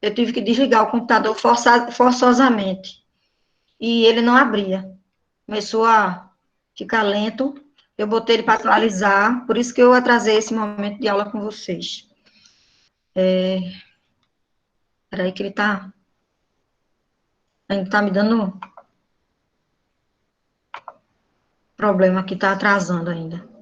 eu tive que desligar o computador forçosamente. E ele não abria. Começou a ficar lento. Eu botei ele para atualizar, por isso que eu atrasei esse momento de aula com vocês. Peraí que ele ainda tá me dando problema aqui, tá atrasando ainda.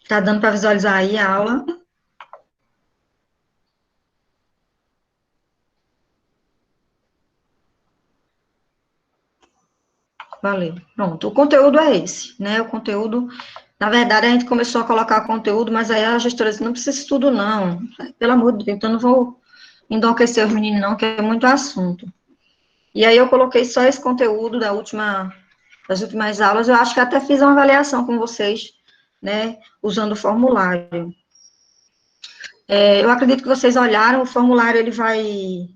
Tá dando para visualizar aí a aula? Valeu. Pronto, o conteúdo é esse, né? O conteúdo, na verdade, a gente começou a colocar conteúdo, mas aí a gestora disse, não precisa de tudo, não. Pelo amor de Deus, então não vou enlouquecer os meninos, não, que é muito assunto. E aí eu coloquei só esse conteúdo das últimas aulas, eu acho que até fiz uma avaliação com vocês, né, usando o formulário. Eu acredito que vocês olharam, o formulário, ele vai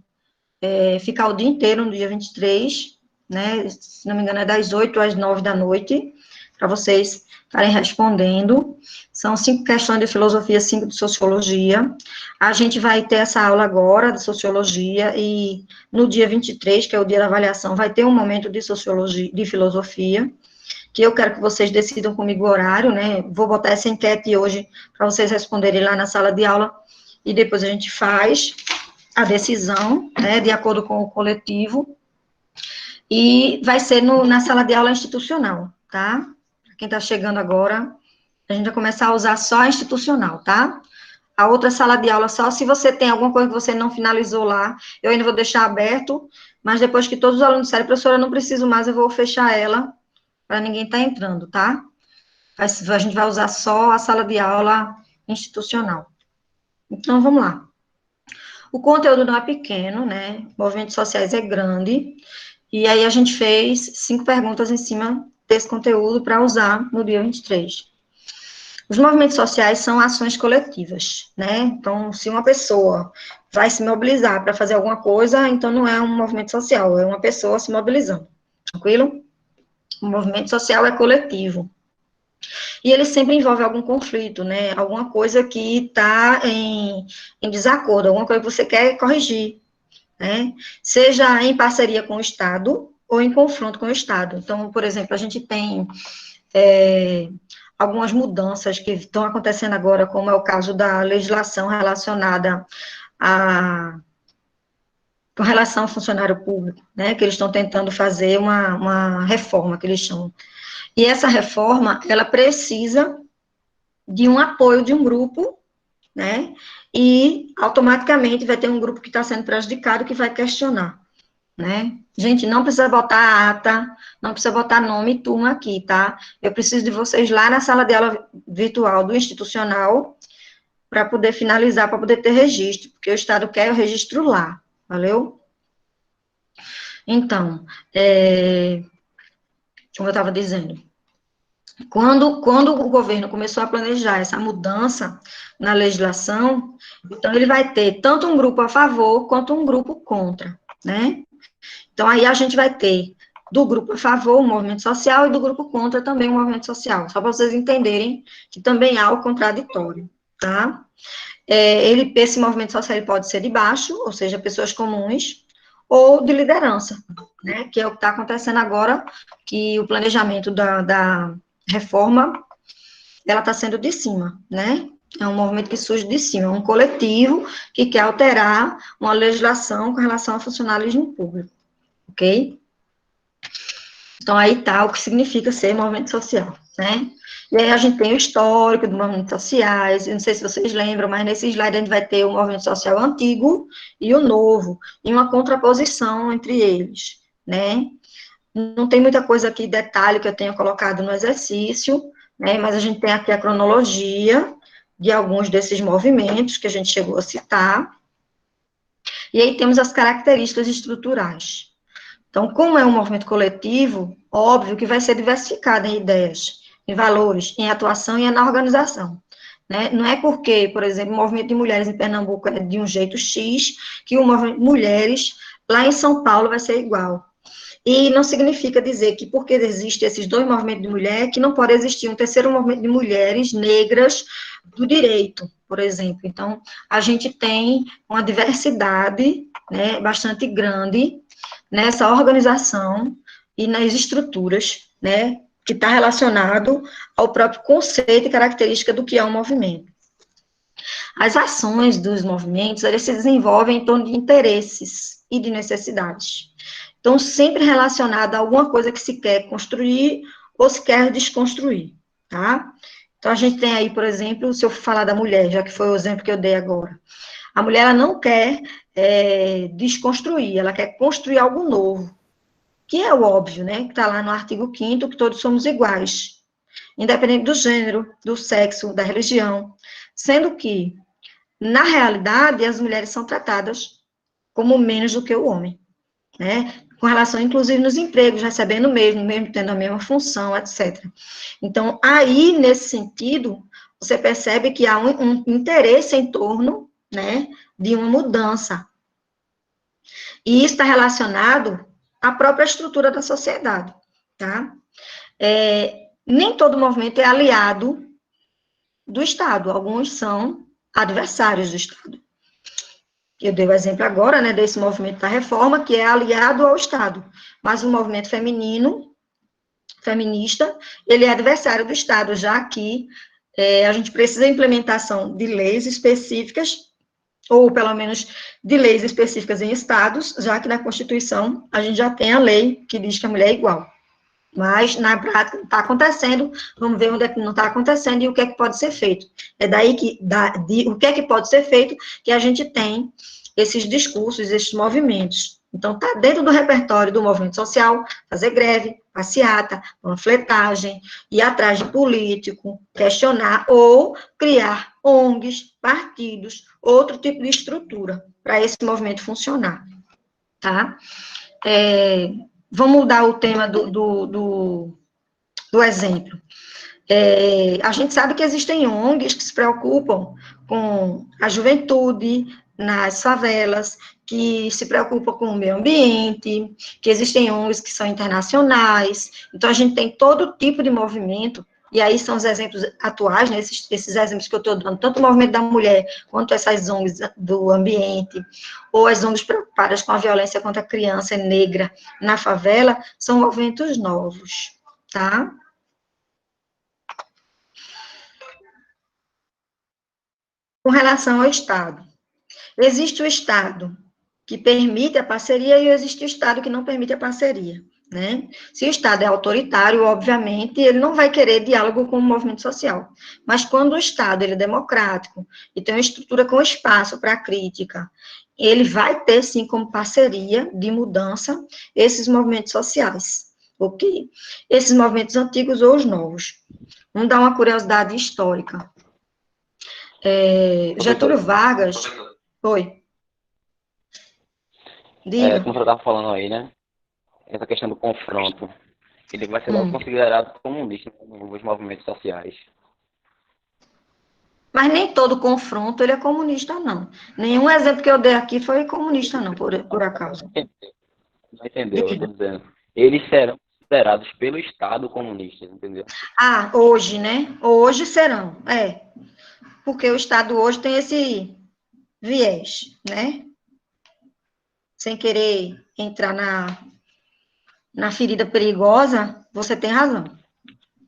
ficar o dia inteiro, no dia 23, né, se não me engano é das 8 às 9 da noite, para vocês estarem respondendo. São 5 questões de filosofia, 5 de sociologia. A gente vai ter essa aula agora de sociologia e no dia 23, que é o dia da avaliação, vai ter um momento de sociologia, de filosofia, que eu quero que vocês decidam comigo o horário, né? Vou botar essa enquete hoje para vocês responderem lá na sala de aula e depois a gente faz a decisão, né, de acordo com o coletivo. E vai ser na sala de aula institucional, tá? Quem está chegando agora, a gente vai começar a usar só a institucional, tá? A outra sala de aula só se você tem alguma coisa que você não finalizou lá, eu ainda vou deixar aberto, mas depois que todos os alunos disserem, professora, eu não preciso mais, eu vou fechar ela, para ninguém estar entrando, tá? A gente vai usar só a sala de aula institucional. Então, vamos lá. O conteúdo não é pequeno, né? Movimentos sociais é grande, e aí a gente fez 5 perguntas em cima desse conteúdo para usar no dia 23. Os movimentos sociais são ações coletivas, né? Então, se uma pessoa vai se mobilizar para fazer alguma coisa, então não é um movimento social, é uma pessoa se mobilizando. Tranquilo? O movimento social é coletivo. E ele sempre envolve algum conflito, né? Alguma coisa que está em desacordo, alguma coisa que você quer corrigir, né? Seja em parceria com o Estado ou em confronto com o Estado. Então, por exemplo, a gente tem algumas mudanças que estão acontecendo agora, como é o caso da legislação relacionada com relação ao funcionário público, né? Que eles estão tentando fazer uma reforma, que eles chamam. E essa reforma, ela precisa de um apoio de um grupo, né? E automaticamente vai ter um grupo que está sendo prejudicado que vai questionar, né? Gente, não precisa botar ata, não precisa botar nome e turma aqui, tá? Eu preciso de vocês lá na sala de aula virtual do institucional para poder finalizar, para poder ter registro, porque o Estado quer o registro lá, valeu? Então, como eu estava dizendo, quando o governo começou a planejar essa mudança na legislação, então ele vai ter tanto um grupo a favor quanto um grupo contra, né? Então aí a gente vai ter do grupo a favor o movimento social e do grupo contra também o movimento social, só para vocês entenderem que também há o contraditório, tá? Esse movimento social ele pode ser de baixo, ou seja, pessoas comuns, ou de liderança, né? Que é o que está acontecendo agora, que o planejamento da reforma, ela está sendo de cima, né? É um movimento que surge de cima, um coletivo que quer alterar uma legislação com relação ao funcionalismo público, ok? Então, aí está o que significa ser movimento social, né? E aí a gente tem o histórico dos movimentos sociais, eu não sei se vocês lembram, mas nesse slide a gente vai ter o movimento social antigo e o novo, e uma contraposição entre eles, né? Não tem muita coisa aqui, detalhe que eu tenho colocado no exercício, né, mas a gente tem aqui a cronologia de alguns desses movimentos que a gente chegou a citar, e aí temos as características estruturais. Então, como é um movimento coletivo, óbvio que vai ser diversificado em ideias, em valores, em atuação e na organização. né? Não é porque, por exemplo, o movimento de mulheres em Pernambuco é de um jeito X, que o movimento de mulheres lá em São Paulo vai ser igual. E não significa dizer que porque existem esses dois movimentos de mulher, que não pode existir um terceiro movimento de mulheres negras do direito, por exemplo. Então, a gente tem uma diversidade, né, bastante grande nessa organização e nas estruturas, né, que está relacionado ao próprio conceito e característica do que é um movimento. As ações dos movimentos, eles se desenvolvem em torno de interesses e de necessidades. Então, sempre relacionado a alguma coisa que se quer construir ou se quer desconstruir, tá? Então, a gente tem aí, por exemplo, se eu falar da mulher, já que foi o exemplo que eu dei agora, a mulher, ela não quer desconstruir, ela quer construir algo novo, que é o óbvio, né, que está lá no artigo 5º, que todos somos iguais, independente do gênero, do sexo, da religião, sendo que, na realidade, as mulheres são tratadas como menos do que o homem, né, com relação, inclusive, nos empregos, recebendo o mesmo tendo a mesma função, etc. Então, aí, nesse sentido, você percebe que há um interesse em torno, né, de uma mudança. E isso está relacionado à própria estrutura da sociedade, tá? Nem todo movimento é aliado do Estado, alguns são adversários do Estado. Eu dei o exemplo agora, né, desse movimento da reforma, que é aliado ao Estado, mas o movimento feminista, ele é adversário do Estado, já que a gente precisa da implementação de leis específicas, ou pelo menos de leis específicas em estados, já que na Constituição a gente já tem a lei que diz que a mulher é igual. Mas, na prática, está acontecendo, vamos ver onde é que não está acontecendo e o que é que pode ser feito. É daí que, o que é que pode ser feito, que a gente tem esses discursos, esses movimentos. Então, está dentro do repertório do movimento social, fazer greve, passeata, panfletagem, ir atrás de político, questionar ou criar ONGs, partidos, outro tipo de estrutura para esse movimento funcionar, tá? Vamos mudar o tema do exemplo. A gente sabe que existem ONGs que se preocupam com a juventude nas favelas, que se preocupam com o meio ambiente, que existem ONGs que são internacionais. Então, a gente tem todo tipo de movimento, e aí são os exemplos atuais, né, esses exemplos que eu estou dando, tanto o movimento da mulher, quanto essas ONGs do ambiente, ou as ONGs preocupadas com a violência contra a criança negra na favela, são movimentos novos, tá? Com relação ao Estado, existe o Estado que permite a parceria e existe o Estado que não permite a parceria, né? Se o Estado é autoritário, obviamente, ele não vai querer diálogo com o movimento social. Mas quando o Estado ele é democrático e tem uma estrutura com espaço para crítica, ele vai ter, sim, como parceria de mudança esses movimentos sociais, ok? Esses movimentos antigos ou os novos. Vamos dar uma curiosidade histórica. Getúlio Vargas... Oi. Diga. Como você estava falando aí, né? Essa questão do confronto, ele vai ser logo considerado comunista nos movimentos sociais. Mas nem todo confronto ele é comunista, não. Nenhum exemplo que eu dei aqui foi comunista, não, por acaso. Não entendeu? Eu Diga. estou dizendo. Eles serão considerados pelo Estado comunistas, entendeu? Hoje, né? Hoje serão, porque o Estado hoje tem esse viés, né? Sem querer entrar na ferida perigosa, você tem razão.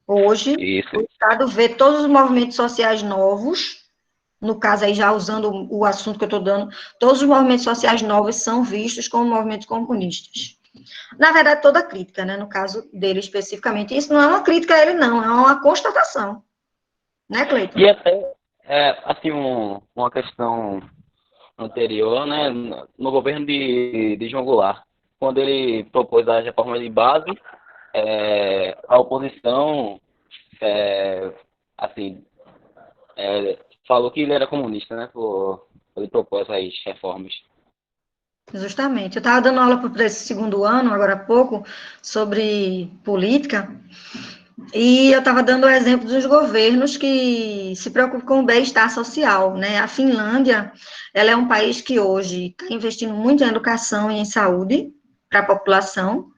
Hoje, Isso. o Estado vê todos os movimentos sociais novos, no caso aí já usando o assunto que eu estou dando, todos os movimentos sociais novos são vistos como movimentos comunistas. Na verdade, toda crítica, né, no caso dele especificamente, isso não é uma crítica a ele, não, é uma constatação, né, Cleiton? E até, assim, uma questão anterior, né, no governo de João Goulart, quando ele propôs a reforma de base, a oposição, assim, falou que ele era comunista, né, por ele propôs essas reformas. Justamente. Eu estava dando aula para esse segundo ano, agora há pouco, sobre política, E eu estava dando o exemplo dos governos que se preocupam com o bem-estar social, né? A Finlândia, ela é um país que hoje está investindo muito em educação e em saúde para a população,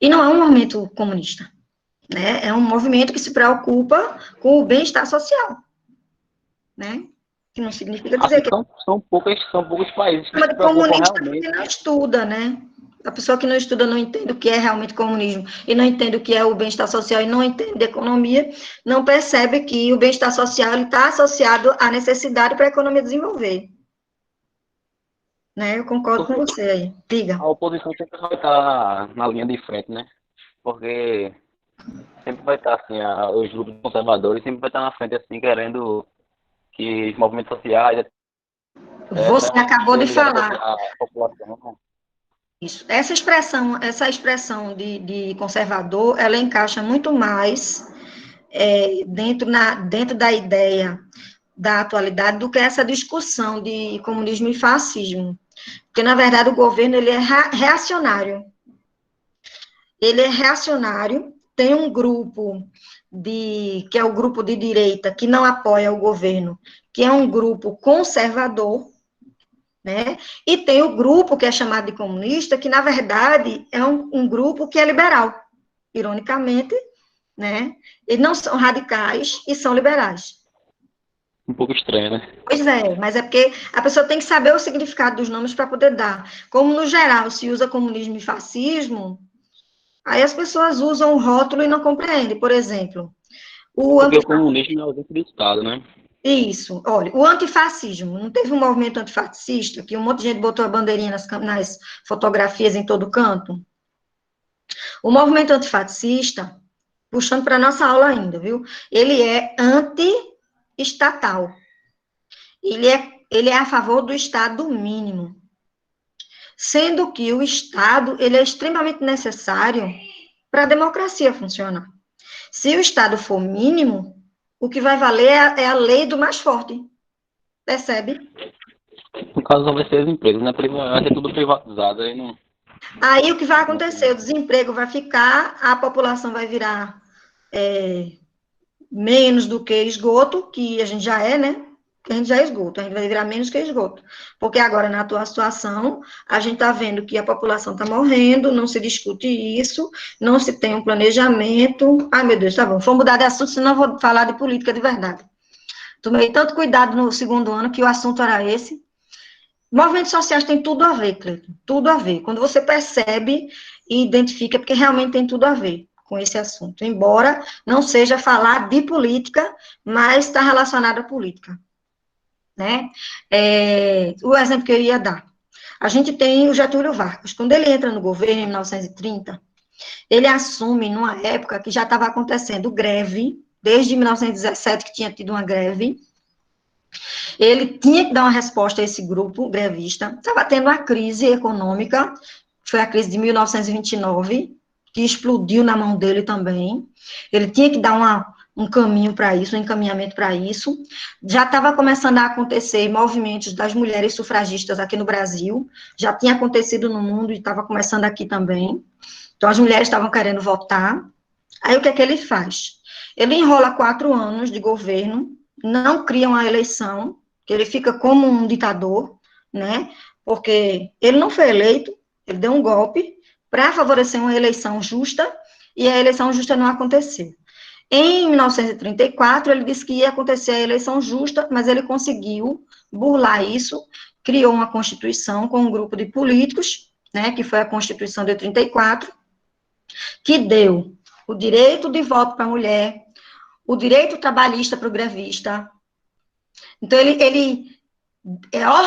e não é um movimento comunista, né? É um movimento que se preocupa com o bem-estar social, né? Que não significa dizer Assim, que são poucos países que chama se de preocupam comunista porque realmente. não estuda, né? A pessoa que não estuda não entende o que é realmente comunismo e não entende o que é o bem-estar social e não entende economia, não percebe que o bem-estar social está associado à necessidade para a economia desenvolver. Né? Eu concordo com Porque você aí. Diga. a oposição sempre vai estar na linha de frente, né? Porque sempre vai estar, assim, os grupos conservadores sempre vai estar na frente, assim, querendo que os movimentos sociais, Você acabou de ligado falar à população. isso. Essa expressão de conservador, ela encaixa muito mais dentro da ideia da atualidade do que essa discussão de comunismo e fascismo. Porque, na verdade, o governo ele é reacionário. Ele é reacionário, tem um grupo que é o grupo de direita, que não apoia o governo, que é um grupo conservador, né? E tem o grupo que é chamado de comunista, que, na verdade, é um grupo que é liberal, ironicamente, né? Eles não são radicais e são liberais. Um pouco estranho, né? Pois é, mas é porque a pessoa tem que saber o significado dos nomes para poder dar. Como, no geral, se usa comunismo e fascismo, aí as pessoas usam o rótulo e não compreendem. Por exemplo, o Porque anti... o comunismo é o exemplo do Estado, né? Isso, olha, o antifascismo, não teve um movimento antifascista que um monte de gente botou a bandeirinha nas fotografias em todo canto? O movimento antifascista, puxando para a nossa aula ainda, viu? Ele é anti-estatal. Ele é a favor do Estado mínimo. Sendo que o Estado ele é extremamente necessário para a democracia funcionar. Se o Estado for mínimo, o que vai valer é a lei do mais forte. Percebe? No caso, só vai ser as empresas, né? Vai ser tudo privatizado, aí não... Aí o que vai acontecer? O desemprego vai ficar, a população vai virar menos do que esgoto, que a gente já é, né? Que a gente já é esgoto, a gente vai virar menos que esgoto. Porque agora, na atual situação, a gente está vendo que a população está morrendo, não se discute isso, não se tem um planejamento. Ai, meu Deus, tá bom, vou mudar de assunto, senão eu vou falar de política de verdade. Tomei tanto cuidado no segundo ano que o assunto era esse. Movimentos sociais têm tudo a ver, Cleiton, tudo a ver. Quando você percebe e identifica, porque realmente tem tudo a ver com esse assunto. Embora não seja falar de política, mas está relacionado à política, né? O exemplo que eu ia dar. A gente tem o Getúlio Vargas. Quando ele entra no governo, em 1930, ele assume numa época que já estava acontecendo greve, desde 1917 que tinha tido uma greve. Ele tinha que dar uma resposta a esse grupo grevista. Estava tendo uma crise econômica, foi a crise de 1929, que explodiu na mão dele também. Ele tinha que dar um caminho para isso, um encaminhamento para isso. Já estava começando a acontecer movimentos das mulheres sufragistas aqui no Brasil, já tinha acontecido no mundo e estava começando aqui também. Então, as mulheres estavam querendo votar. Aí, o que é que ele faz? Ele enrola 4 anos de governo, não cria uma eleição, que ele fica como um ditador, né? Porque ele não foi eleito, ele deu um golpe para favorecer uma eleição justa, e a eleição justa não aconteceu. Em 1934, ele disse que ia acontecer a eleição justa, mas ele conseguiu burlar isso, criou uma constituição com um grupo de políticos, né, que foi a Constituição de 34, que deu o direito de voto para a mulher, o direito trabalhista para o grevista. Então, ele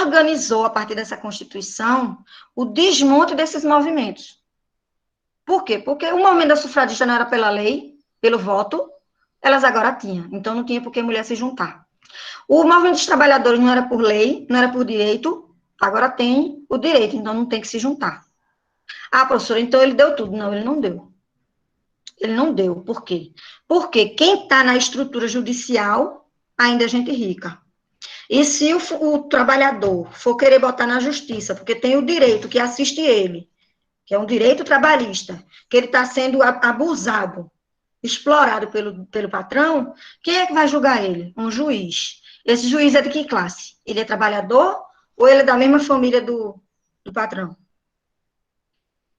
organizou, a partir dessa Constituição, o desmonte desses movimentos. Por quê? Porque o movimento da sufragista não era pela lei, pelo voto, elas agora tinham. Então, não tinha por que mulher se juntar. O movimento dos trabalhadores não era por lei, não era por direito, agora tem o direito, então não tem que se juntar. Ah, professora, então ele deu tudo. Não, ele não deu. Ele não deu. Por quê? Porque quem está na estrutura judicial ainda é gente rica. E se o trabalhador for querer botar na justiça, porque tem o direito que assiste ele, que é um direito trabalhista, que ele está sendo abusado, explorado pelo patrão, quem é que vai julgar ele? Um juiz. Esse juiz é de que classe? Ele é trabalhador ou ele é da mesma família do patrão?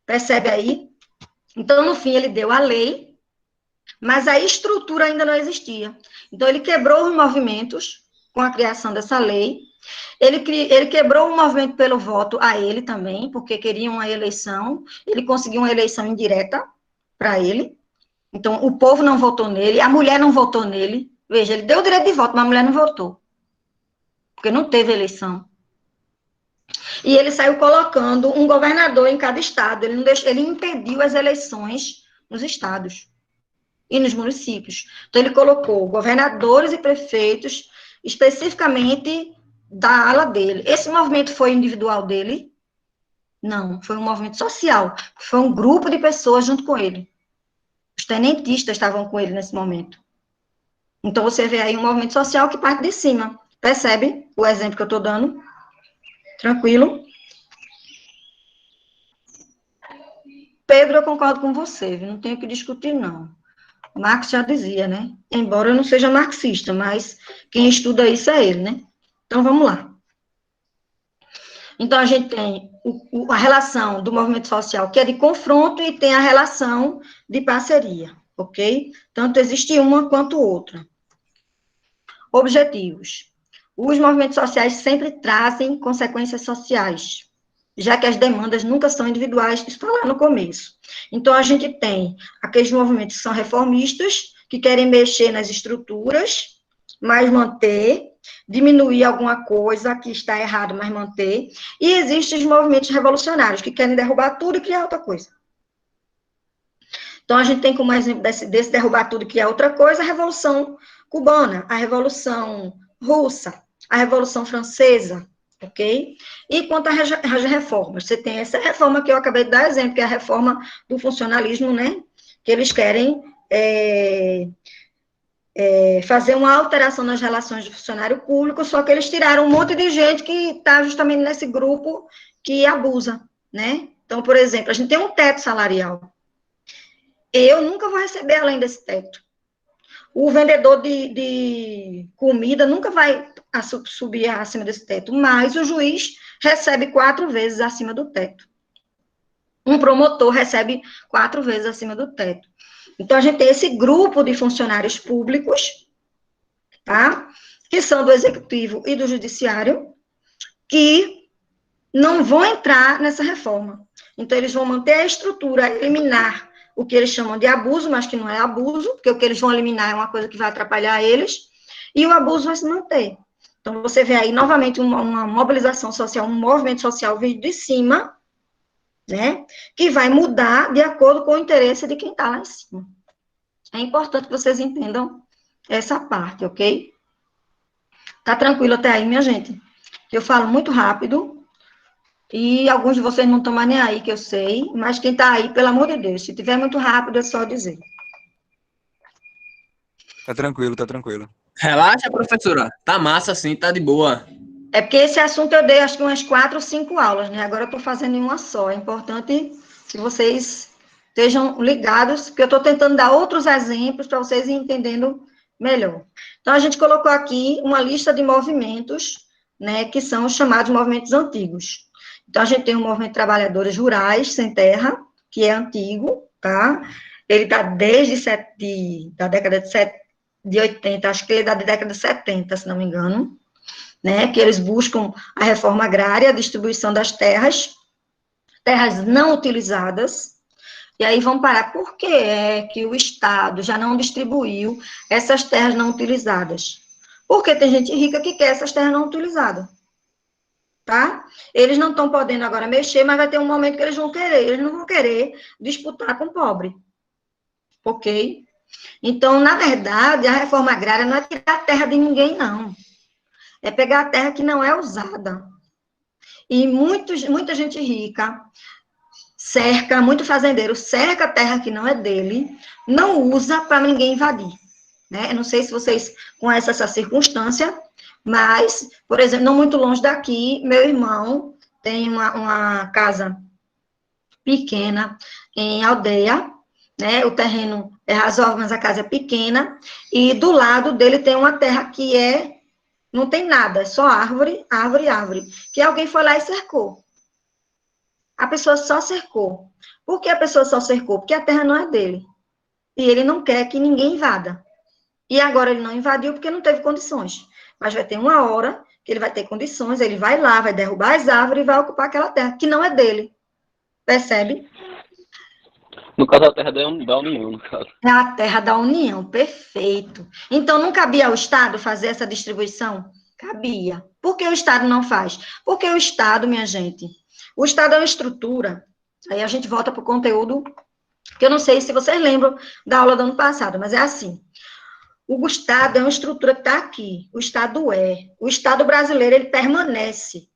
Percebe aí? Então, no fim, ele deu a lei, mas a estrutura ainda não existia. Então, ele quebrou os movimentos com a criação dessa lei. Ele quebrou o movimento pelo voto a ele também, porque queria uma eleição. Ele conseguiu uma eleição indireta para ele. Então, o povo não votou nele, a mulher não votou nele. Veja, ele deu o direito de voto, mas a mulher não votou, porque não teve eleição. E ele saiu colocando um governador em cada estado. Ele, não deixou, ele impediu as eleições nos estados e nos municípios. Então, ele colocou governadores e prefeitos especificamente da ala dele. Esse movimento foi individual dele? Não, foi um movimento social. Foi um grupo de pessoas junto com ele. Os tenentistas estavam com ele nesse momento. Então, você vê aí um movimento social que parte de cima. Percebe o exemplo que eu estou dando? Tranquilo? Pedro, eu concordo com você, não tenho que discutir, não. Marx já dizia, né? Embora eu não seja marxista, mas quem estuda isso é ele, né? Então, vamos lá. Então, a gente tem a relação do movimento social, que é de confronto, e tem a relação de parceria, ok? Tanto existe uma quanto outra. Objetivos. Os movimentos sociais sempre trazem consequências sociais, já que as demandas nunca são individuais, isso está lá no começo. Então, a gente tem aqueles movimentos que são reformistas, que querem mexer nas estruturas, mas manter, diminuir alguma coisa que está errado, mas manter, e existem os movimentos revolucionários, que querem derrubar tudo e criar outra coisa. Então, a gente tem como exemplo desse derrubar tudo e criar outra coisa, a Revolução Cubana, a Revolução Russa, a Revolução Francesa, ok? E quanto às reformas, você tem essa reforma que eu acabei de dar exemplo, que é a reforma do funcionalismo, né? Que eles querem fazer uma alteração nas relações do funcionário público, só que eles tiraram um monte de gente que está justamente nesse grupo que abusa, né? Então, por exemplo, a gente tem um teto salarial. Eu nunca vou receber além desse teto. O vendedor de comida nunca vai subir acima desse teto, mas o juiz recebe 4 vezes acima do teto. Um promotor recebe 4 vezes acima do teto. Então, a gente tem esse grupo de funcionários públicos, tá? Que são do executivo e do judiciário, que não vão entrar nessa reforma. Então, eles vão manter a estrutura, eliminar o que eles chamam de abuso, mas que não é abuso, porque o que eles vão eliminar é uma coisa que vai atrapalhar eles, e o abuso vai se manter. Então, você vê aí, novamente, uma mobilização social, um movimento social vindo de cima, né, que vai mudar de acordo com o interesse de quem está lá em cima. É importante que vocês entendam essa parte, ok? Tá tranquilo até aí, minha gente? Eu falo muito rápido, e alguns de vocês não estão mais nem aí, que eu sei, mas quem está aí, pelo amor de Deus, se tiver muito rápido, é só dizer. Tá tranquilo, tá tranquilo. Relaxa, professora. Tá massa, sim, tá de boa. É porque esse assunto eu dei, acho que umas 4 ou 5 aulas, né? Agora eu estou fazendo em uma só. É importante que vocês estejam ligados, porque eu estou tentando dar outros exemplos para vocês irem entendendo melhor. Então, a gente colocou aqui uma lista de movimentos, né, que são os chamados movimentos antigos. Então, a gente tem o movimento de trabalhadores rurais sem terra, que é antigo, tá? Ele está desde da década de 80, acho que ele é da década de 70, se não me engano, né? Que eles buscam a reforma agrária, a distribuição das terras não utilizadas, e aí vão parar. Por que é que o Estado já não distribuiu essas terras não utilizadas? Porque tem gente rica que quer essas terras não utilizadas. Tá? Eles não estão podendo agora mexer, mas vai ter um momento que eles vão querer. Eles não vão querer disputar com o pobre. Ok? Então, na verdade, a reforma agrária não é tirar a terra de ninguém, não. É pegar a terra que não é usada. E muita gente rica cerca, muito fazendeiro cerca a terra que não é dele, não usa para ninguém invadir. Né? Eu não sei se vocês conhecem essa circunstância, mas, por exemplo, não muito longe daqui, meu irmão tem uma casa pequena em aldeia, né? O terreno é razoável, mas a casa é pequena, e do lado dele tem uma terra que não tem nada, é só árvore, árvore, árvore, que alguém foi lá e cercou. A pessoa só cercou. Por que a pessoa só cercou? Porque a terra não é dele. E ele não quer que ninguém invada. E agora ele não invadiu porque não teve condições. Mas vai ter uma hora que ele vai ter condições, ele vai lá, vai derrubar as árvores e vai ocupar aquela terra, que não é dele. Percebe? No caso, a terra da União, no caso. É a terra da União, perfeito. Então, não cabia ao Estado fazer essa distribuição? Cabia. Por que o Estado não faz? Porque o Estado, minha gente, o Estado é uma estrutura, aí a gente volta para o conteúdo, que eu não sei se vocês lembram da aula do ano passado, mas é assim. O Estado é uma estrutura que está aqui. O Estado é. O Estado brasileiro, ele permanece.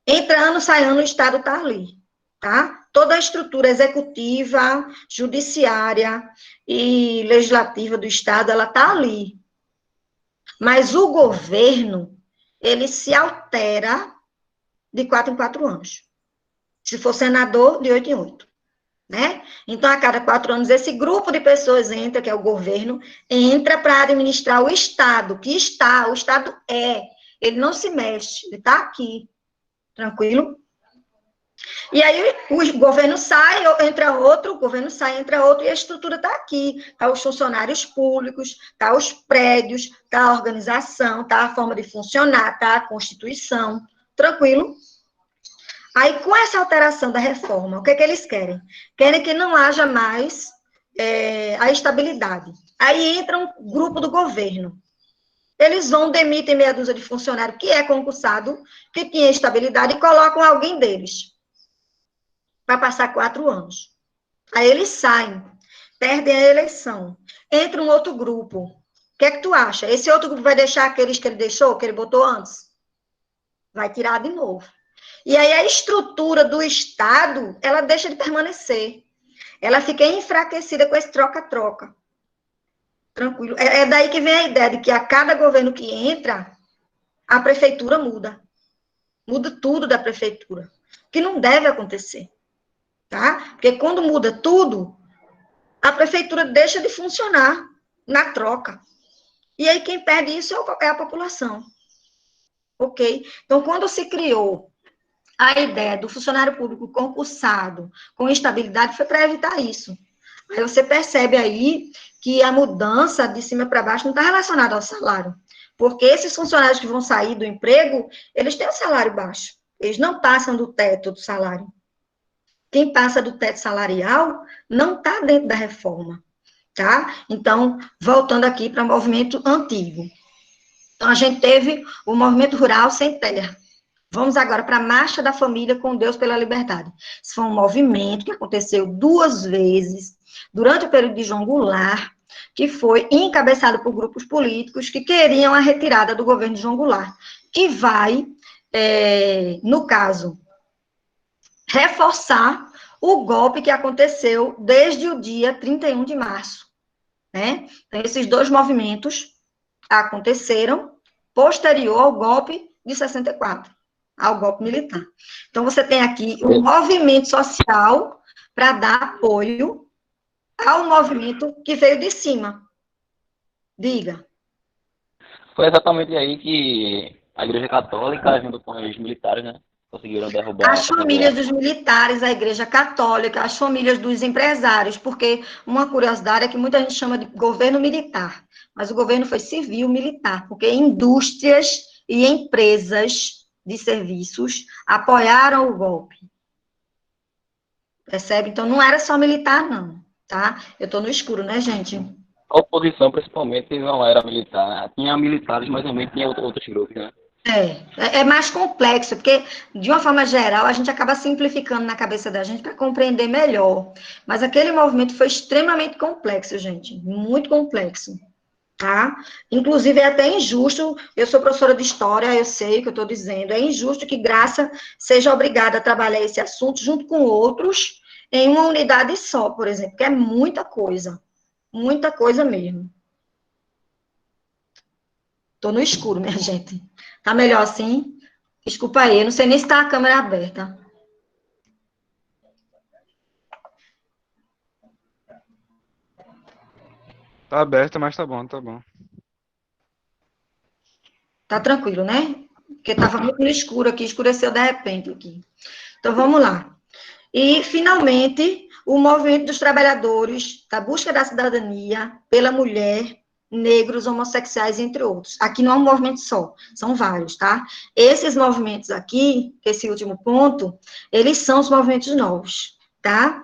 Entra ano, sai ano, o Estado está ali. Tá? Toda a estrutura executiva, judiciária e legislativa do Estado, ela está ali. Mas o governo, ele se altera de 4 em 4 anos. Se for senador, de 8 em 8. Né? Então, a cada 4 anos, esse grupo de pessoas entra, que é o governo, entra para administrar o Estado, que está, o Estado ele não se mexe, ele está aqui, tranquilo? E aí, o governo sai, entra outro, o governo sai, entra outro, e a estrutura está aqui, está os funcionários públicos, está os prédios, está a organização, está a forma de funcionar, está a Constituição, tranquilo? Aí, com essa alteração da reforma, o que é que eles querem? Querem que não haja mais a estabilidade. Aí entra um grupo do governo. Eles vão, demitem meia dúzia de funcionário que é concursado, que tinha estabilidade, e colocam alguém deles para passar 4 anos. Aí eles saem, perdem a eleição. Entra um outro grupo. O que é que tu acha? Esse outro grupo vai deixar aqueles que ele deixou, que ele botou antes? Vai tirar de novo. E aí a estrutura do Estado, ela deixa de permanecer. Ela fica enfraquecida com esse troca-troca. Tranquilo. É daí que vem a ideia de que a cada governo que entra, a prefeitura muda. Muda tudo da prefeitura. Que não deve acontecer. Tá? Porque quando muda tudo, a prefeitura deixa de funcionar na troca. E aí quem perde isso é a população. Ok? Então, quando se criou a ideia do funcionário público concursado com estabilidade, foi para evitar isso. Aí você percebe aí que a mudança de cima para baixo não está relacionada ao salário. Porque esses funcionários que vão sair do emprego, eles têm um salário baixo. Eles não passam do teto do salário. Quem passa do teto salarial não está dentro da reforma, tá? Então, voltando aqui para o movimento antigo. Então, a gente teve o movimento rural sem terra. Vamos agora para a Marcha da Família com Deus pela Liberdade. Esse foi um movimento que aconteceu 2 vezes durante o período de João Goulart, que foi encabeçado por grupos políticos que queriam a retirada do governo de João Goulart, que vai, no caso, reforçar o golpe que aconteceu desde o dia 31 de março. Né? Então, esses 2 movimentos aconteceram posterior ao golpe de 64, ao golpe militar. Então, você tem aqui um movimento social para dar apoio ao movimento que veio de cima. Diga. Foi exatamente aí que a Igreja Católica, junto com os militares, né, conseguiram derrubar As famílias dos militares, a Igreja Católica, as famílias dos empresários, porque uma curiosidade é que muita gente chama de governo militar, mas o governo foi civil-militar, porque indústrias e empresas de serviços apoiaram o golpe. Percebe? Então, não era só militar, não, tá? Eu estou no escuro, né, gente? A oposição, principalmente, não era militar. Tinha militares, mas também tinha outros grupos, né? É mais complexo, porque, de uma forma geral, a gente acaba simplificando na cabeça da gente para compreender melhor. Mas aquele movimento foi extremamente complexo, gente, muito complexo, tá? Inclusive, é até injusto, eu sou professora de história, eu sei o que eu estou dizendo, é injusto que Graça seja obrigada a trabalhar esse assunto junto com outros em uma unidade só, por exemplo, que é muita coisa mesmo. Estou no escuro, minha gente. Tá melhor assim? Desculpa aí, eu não sei nem se está a câmera aberta. Tá aberta, mas tá bom, tá bom. Tá tranquilo, né? Porque tava muito no escuro aqui, escureceu de repente aqui. Então, vamos lá. E, finalmente, o movimento dos trabalhadores da busca da cidadania pela mulher, negros, homossexuais, entre outros. Aqui não é um movimento só, são vários, tá? Esses movimentos aqui, esse último ponto, eles são os movimentos novos, tá?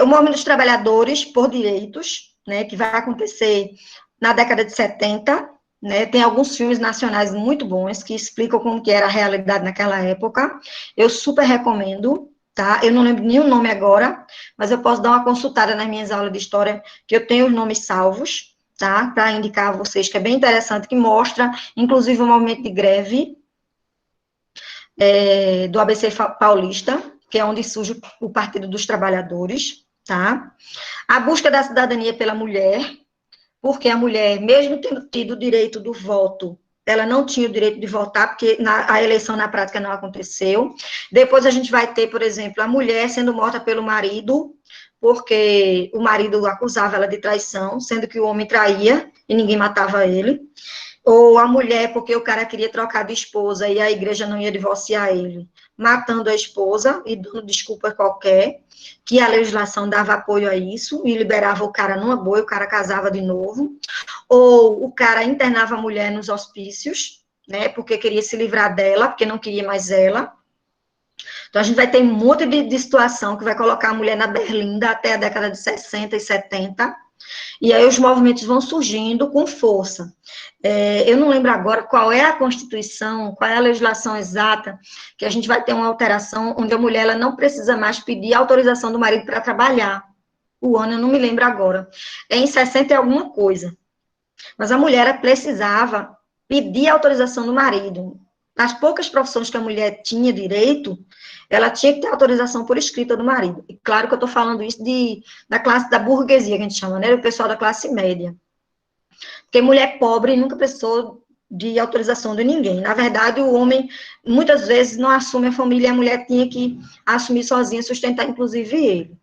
O movimento dos trabalhadores por direitos, né, que vai acontecer na década de 70, né, tem alguns filmes nacionais muito bons que explicam como que era a realidade naquela época, eu super recomendo, tá? Eu não lembro nenhum nome agora, mas eu posso dar uma consultada nas minhas aulas de história, que eu tenho os nomes salvos, tá? Para indicar a vocês, que é bem interessante, que mostra, inclusive, o movimento de greve do ABC Paulista, que é onde surge o Partido dos Trabalhadores, tá? A busca da cidadania pela mulher, porque a mulher, mesmo tendo tido o direito do voto, ela não tinha o direito de votar, porque a eleição na prática não aconteceu. Depois a gente vai ter, por exemplo, a mulher sendo morta pelo marido, porque o marido acusava ela de traição, sendo que o homem traía e ninguém matava ele. Ou a mulher, porque o cara queria trocar de esposa e a igreja não ia divorciar ele, matando a esposa e dando desculpa qualquer, que a legislação dava apoio a isso e liberava o cara numa boa e o cara casava de novo. Ou o cara internava a mulher nos hospícios, né, porque queria se livrar dela, porque não queria mais ela. Então, a gente vai ter um monte de situação que vai colocar a mulher na berlinda até a década de 60 e 70, e aí os movimentos vão surgindo com força. Eu não lembro agora qual é a Constituição, qual é a legislação exata, que a gente vai ter uma alteração onde a mulher ela não precisa mais pedir autorização do marido para trabalhar. O ano eu não me lembro agora. É em 60 e alguma coisa. Mas a mulher precisava pedir autorização do marido. Nas poucas profissões que a mulher tinha direito, ela tinha que ter autorização por escrita do marido. E claro que eu estou falando isso da classe da burguesia, que a gente chama, né? O pessoal da classe média. Porque mulher pobre nunca precisou de autorização de ninguém. Na verdade, o homem, muitas vezes, não assume a família, e a mulher tinha que assumir sozinha, sustentar, inclusive, ele.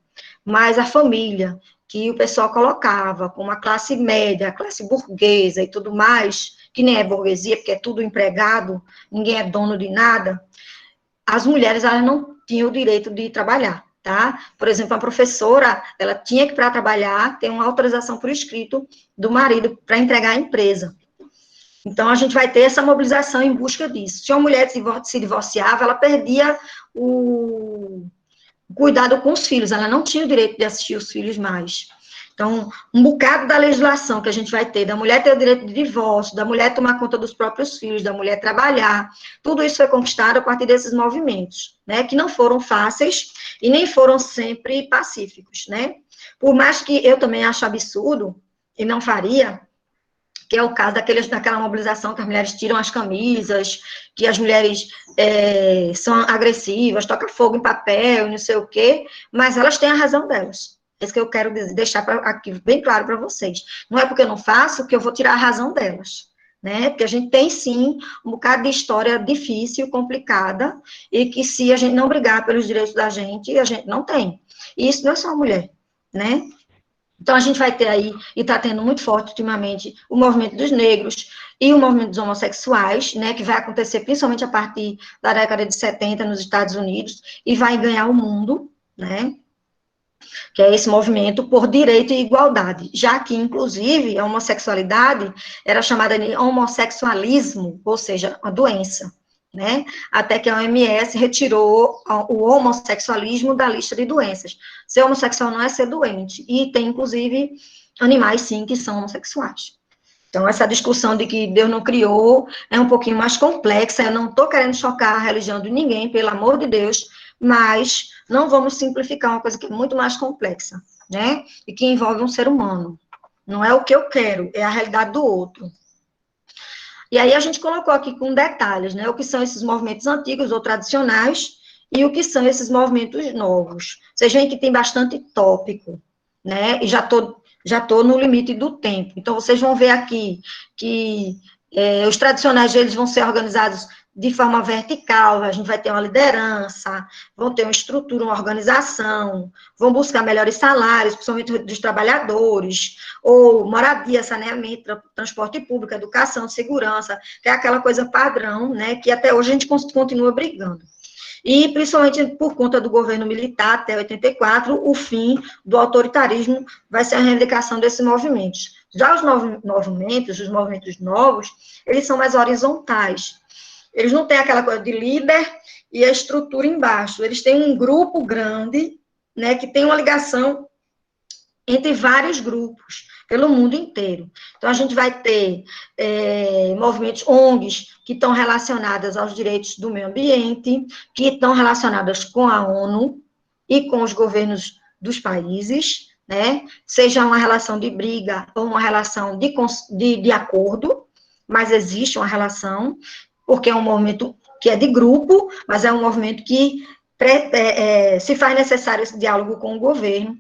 Mas a família, que o pessoal colocava como a classe média, a classe burguesa e tudo mais, que nem é burguesia, porque é tudo empregado, ninguém é dono de nada, as mulheres, elas não tinham o direito de trabalhar, tá? Por exemplo, a professora, ela tinha que, para trabalhar, ter uma autorização por escrito do marido para entregar à empresa. Então, a gente vai ter essa mobilização em busca disso. Se uma mulher se divorciava, ela perdia o cuidado com os filhos, ela não tinha o direito de assistir os filhos mais. Então, um bocado da legislação que a gente vai ter, da mulher ter o direito de divórcio, da mulher tomar conta dos próprios filhos, da mulher trabalhar, tudo isso foi conquistado a partir desses movimentos, né, que não foram fáceis e nem foram sempre pacíficos, né. Por mais que eu também acho absurdo, e não faria, que é o caso daquela mobilização que as mulheres tiram as camisas, que as mulheres são agressivas, tocam fogo em papel, não sei o quê, mas elas têm a razão delas. É isso que eu quero deixar aqui bem claro para vocês. Não é porque eu não faço que eu vou tirar a razão delas, né? Porque a gente tem, sim, um bocado de história difícil, complicada, e que se a gente não brigar pelos direitos da gente, a gente não tem. E isso não é só a mulher, né? Então, a gente vai ter aí, e está tendo muito forte ultimamente, o movimento dos negros e o movimento dos homossexuais, né, que vai acontecer principalmente a partir da década de 70 nos Estados Unidos, e vai ganhar o mundo, né, que é esse movimento por direito e igualdade, já que, inclusive, a homossexualidade era chamada de homossexualismo, ou seja, uma doença, né? Até que a OMS retirou o homossexualismo da lista de doenças. Ser homossexual não é ser doente, e tem, inclusive, animais, sim, que são homossexuais. Então, essa discussão de que Deus não criou é um pouquinho mais complexa, eu não estou querendo chocar a religião de ninguém, pelo amor de Deus, mas não vamos simplificar uma coisa que é muito mais complexa, né? E que envolve um ser humano. Não é o que eu quero, é a realidade do outro. E aí a gente colocou aqui com detalhes, né? O que são esses movimentos antigos ou tradicionais e o que são esses movimentos novos. Vocês veem que tem bastante tópico, né? E já tô no limite do tempo. Então, vocês vão ver aqui que os tradicionais, eles vão ser organizados de forma vertical, a gente vai ter uma liderança, vão ter uma estrutura, uma organização, vão buscar melhores salários, principalmente dos trabalhadores, ou moradia, saneamento, transporte público, educação, segurança, que é aquela coisa padrão, né, que até hoje a gente continua brigando. E, principalmente por conta do governo militar, até 84, o fim do autoritarismo vai ser a reivindicação desses movimentos. Já os movimentos novos, eles são mais horizontais. Eles não têm aquela coisa de líder e a estrutura embaixo. Eles têm um grupo grande, né, que tem uma ligação entre vários grupos, pelo mundo inteiro. Então, a gente vai ter movimentos ONGs que estão relacionadas aos direitos do meio ambiente, que estão relacionadas com a ONU e com os governos dos países, né? Seja uma relação de briga ou uma relação de acordo, mas existe uma relação, porque é um movimento que é de grupo, mas é um movimento que se faz necessário esse diálogo com o governo.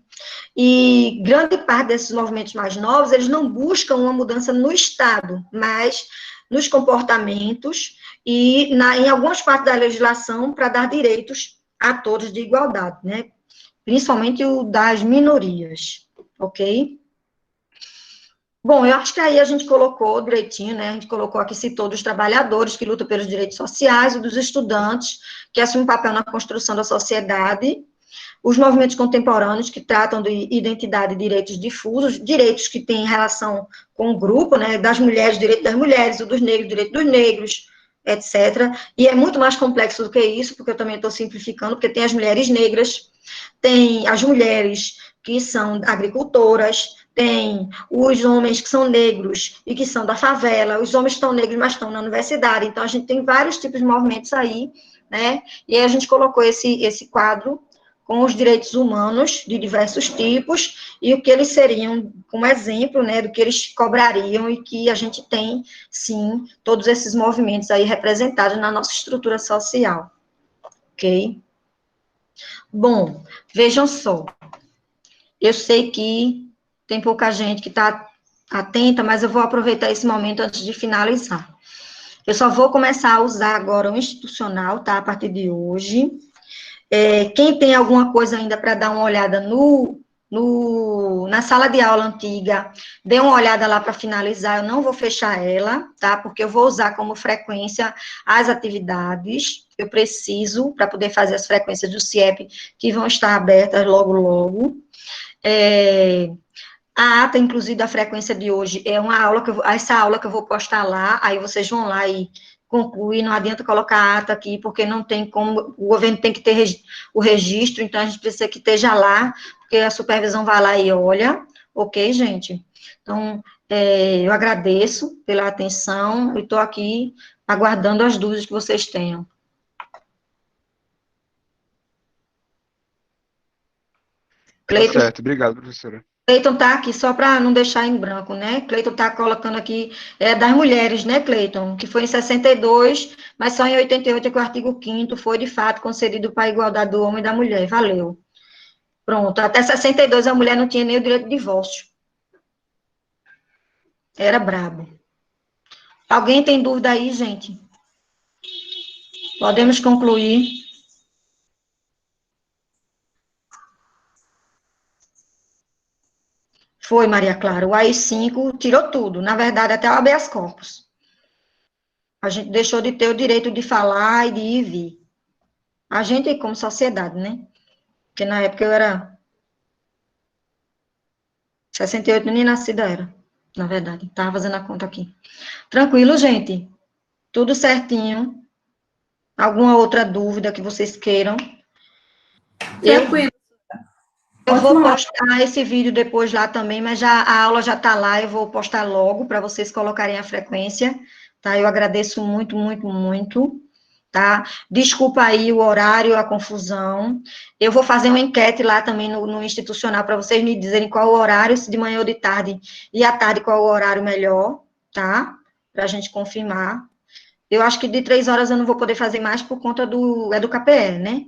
E grande parte desses movimentos mais novos, eles não buscam uma mudança no Estado, mas nos comportamentos e em algumas partes da legislação para dar direitos a todos de igualdade, né? Principalmente o das minorias, ok? Bom, eu acho que aí a gente colocou direitinho, né? A gente colocou aqui, citou dos trabalhadores que lutam pelos direitos sociais e dos estudantes que assumem um papel na construção da sociedade, os movimentos contemporâneos que tratam de identidade e direitos difusos, direitos que têm relação com o grupo, né? Das mulheres, direito das mulheres, o dos negros, direito dos negros, etc. E é muito mais complexo do que isso, porque eu também estou simplificando, porque tem as mulheres negras, tem as mulheres que são agricultoras, tem os homens que são negros e que são da favela, os homens que estão negros, mas estão na universidade. Então, a gente tem vários tipos de movimentos aí, né? E aí a gente colocou esse quadro com os direitos humanos de diversos tipos e o que eles seriam como exemplo, né, do que eles cobrariam e que a gente tem, sim, todos esses movimentos aí representados na nossa estrutura social, ok? Bom, vejam só, eu sei que tem pouca gente que está atenta, mas eu vou aproveitar esse momento antes de finalizar. Eu só vou começar a usar agora o institucional, tá, a partir de hoje. Quem tem alguma coisa ainda para dar uma olhada na sala de aula antiga, dê uma olhada lá para finalizar, eu não vou fechar ela, tá? Porque eu vou usar como frequência as atividades, eu preciso, para poder fazer as frequências do CIEP, que vão estar abertas logo, logo. A ata, inclusive, da frequência de hoje, é uma aula essa aula que eu vou postar lá, aí vocês vão lá e concluir, não adianta colocar a ata aqui, porque não tem como, o governo tem que ter o registro, então a gente precisa que esteja lá, porque a supervisão vai lá e olha, ok, gente? Então, eu agradeço pela atenção e estou aqui aguardando as dúvidas que vocês tenham. Tá certo, obrigado, professora. Cleiton está aqui, só para não deixar em branco, né? Cleiton está colocando aqui, das mulheres, né, Cleiton? Que foi em 62, mas só em 88 é que o artigo 5º foi, de fato, concedido para a igualdade do homem e da mulher. Valeu. Pronto, até 62 a mulher não tinha nem o direito de divórcio. Era brabo. Alguém tem dúvida aí, gente? Podemos concluir. Foi, Maria Clara. O AI-5 tirou tudo. Na verdade, até o habeas corpus. A gente deixou de ter o direito de falar e de ir e vir. A gente, como sociedade, né? Porque na época eu era 68, nem nascida era, na verdade. Estava fazendo a conta aqui. Tranquilo, gente? Tudo certinho. Alguma outra dúvida que vocês queiram? Tranquilo. Eu vou postar esse vídeo depois lá também, mas a aula já está lá, eu vou postar logo para vocês colocarem a frequência, tá? Eu agradeço muito, muito, muito, tá? Desculpa aí o horário, a confusão. Eu vou fazer uma enquete lá também no institucional para vocês me dizerem qual o horário, se de manhã ou de tarde, e à tarde qual o horário melhor, tá? Para a gente confirmar. Eu acho que de 3 horas eu não vou poder fazer mais por conta do KPE, né?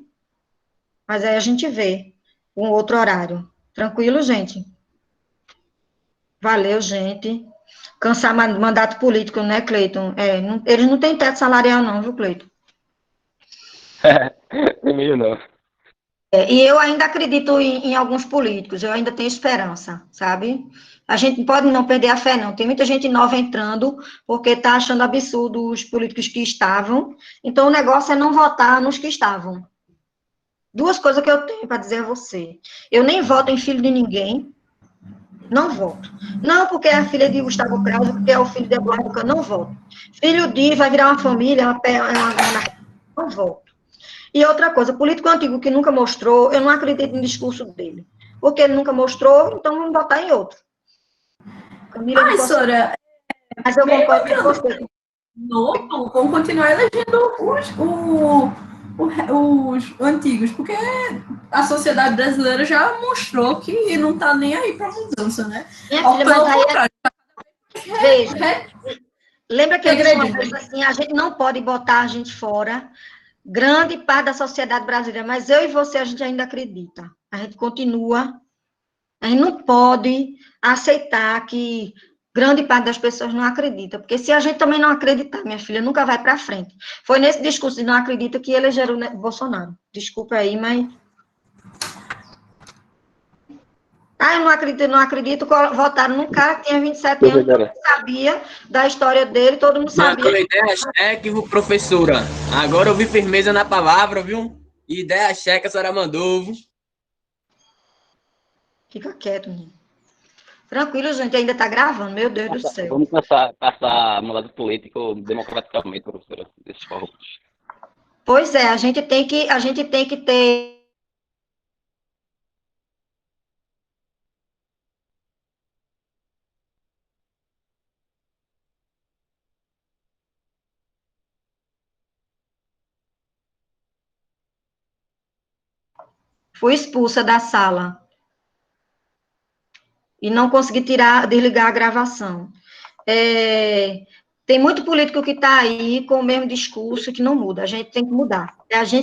Mas aí a gente vê um outro horário. Tranquilo, gente? Valeu, gente. alcançar mandato político, né, Cleiton? Eles não têm teto salarial, não, viu, Cleiton? Tem mesmo não. E eu ainda acredito em alguns políticos, eu ainda tenho esperança, sabe? A gente pode não perder a fé, não. Tem muita gente nova entrando, porque está achando absurdo os políticos que estavam. Então, o negócio é não votar nos que estavam. Duas coisas que eu tenho para dizer a você. Eu nem voto em filho de ninguém. Não voto. Não porque é a filha de Gustavo Krause, porque é o filho de Eduardo Cano, não voto. Filho de, vai virar uma família, não voto. E outra coisa, político antigo que nunca mostrou, eu não acredito no discurso dele. Porque ele nunca mostrou, então vamos votar em outro. Camila, Ai, Sora, mas eu concordo com você. não, vamos continuar elegendo os antigos, porque a sociedade brasileira já mostrou que não está nem aí para mudança, né? Minha filha, mas aí contrário, veja, lembra que eu disse uma coisa assim, a gente não pode botar a gente fora, grande parte da sociedade brasileira, mas eu e você, a gente ainda acredita. A gente continua, a gente não pode aceitar que grande parte das pessoas não acredita, porque se a gente também não acreditar, minha filha, nunca vai para frente. Foi nesse discurso de não acredita que elegeram o Bolsonaro. Desculpa aí, mas... eu não acredito, votaram num cara que tinha 27 anos, todo mundo sabia da história dele, todo mundo sabia. Mandou ideia cheque, professora. Agora eu vi firmeza na palavra, viu? Ideia cheque a senhora mandou, viu? Fica quieto, menino. Tranquilo, gente, ainda está gravando, meu Deus do céu. Vamos passar mandato político democraticamente, professora, desses corruptos. Pois é, a gente tem que ter... Fui expulsa da sala. E não consegui desligar a gravação. Tem muito político que está aí com o mesmo discurso que não muda. A gente tem que mudar. É a gente